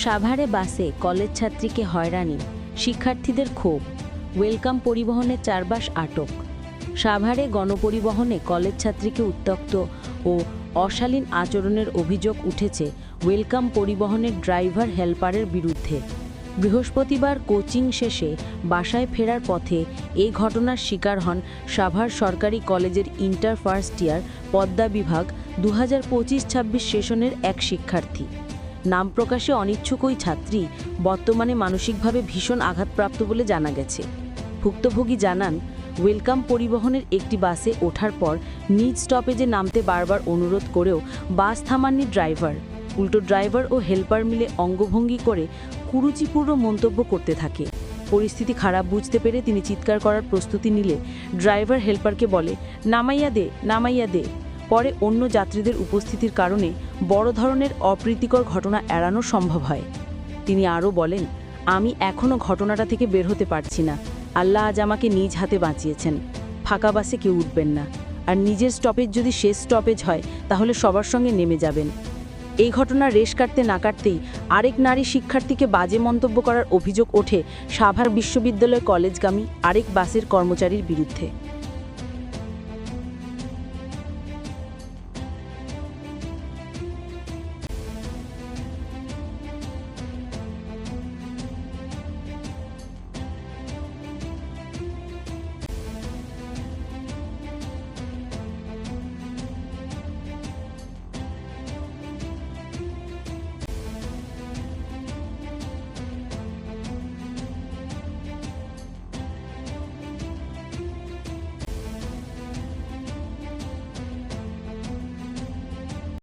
সাভারে বাসে কলেজ ছাত্রীকে হয়রানি, শিক্ষার্থীদের ক্ষোভ, ওয়েলকাম পরিবহনে 4 বাস আটক। সাভারে গণপরিবহনে কলেজ ছাত্রীকে উত্ত্যক্ত ও অশালীন আচরণের অভিযোগ উঠেছে ওয়েলকাম পরিবহনের ড্রাইভার হেল্পারের বিরুদ্ধে। বৃহস্পতিবার কোচিং শেষে বাসায় ফেরার পথে এই ঘটনার শিকার হন সাভার সরকারি কলেজের ইন্টার ফার্স্ট ইয়ার পদ্মা বিভাগ 2025-26 সেশনের এক শিক্ষার্থী। নাম প্রকাশে অনিচ্ছুক ওই ছাত্রী বর্তমানে মানসিকভাবে ভীষণ আঘাতপ্রাপ্ত বলে জানা গেছে। ভুক্তভোগী জানান, ওয়েলকাম পরিবহনের একটি বাসে ওঠার পর নিজ স্টপেজে নামতে বারবার অনুরোধ করেও বাস থামাননি ড্রাইভার। উল্টো ড্রাইভার ও হেল্পার মিলে অঙ্গভঙ্গি করে কুরুচিপূর্ণ মন্তব্য করতে থাকে। পরিস্থিতি খারাপ বুঝতে পেরে তিনি চিৎকার করার প্রস্তুতি নিলে ড্রাইভার হেল্পারকে বলে, নামাইয়া দে, নামাইয়া দে। পরে অন্য যাত্রীদের উপস্থিতির কারণে বড় ধরনের অপ্রীতিকর ঘটনা এড়ানো সম্ভব হয়। তিনি আরও বলেন, আমি এখনও ঘটনাটা থেকে বের হতে পারছি না। আল্লাহ আজ আমাকে নিজ হাতে বাঁচিয়েছেন। ফাঁকা বাসে কেউ উঠবেন না, আর নিজের স্টপেজ যদি শেষ স্টপেজ হয় তাহলে সবার সঙ্গে নেমে যাবেন। এই ঘটনার রেশ কাটতে না কাটতেই আরেক নারী শিক্ষার্থীকে বাজে মন্তব্য করার অভিযোগ ওঠে সাভার বিশ্ববিদ্যালয় কলেজগামী আরেক বাসের কর্মচারীর বিরুদ্ধে।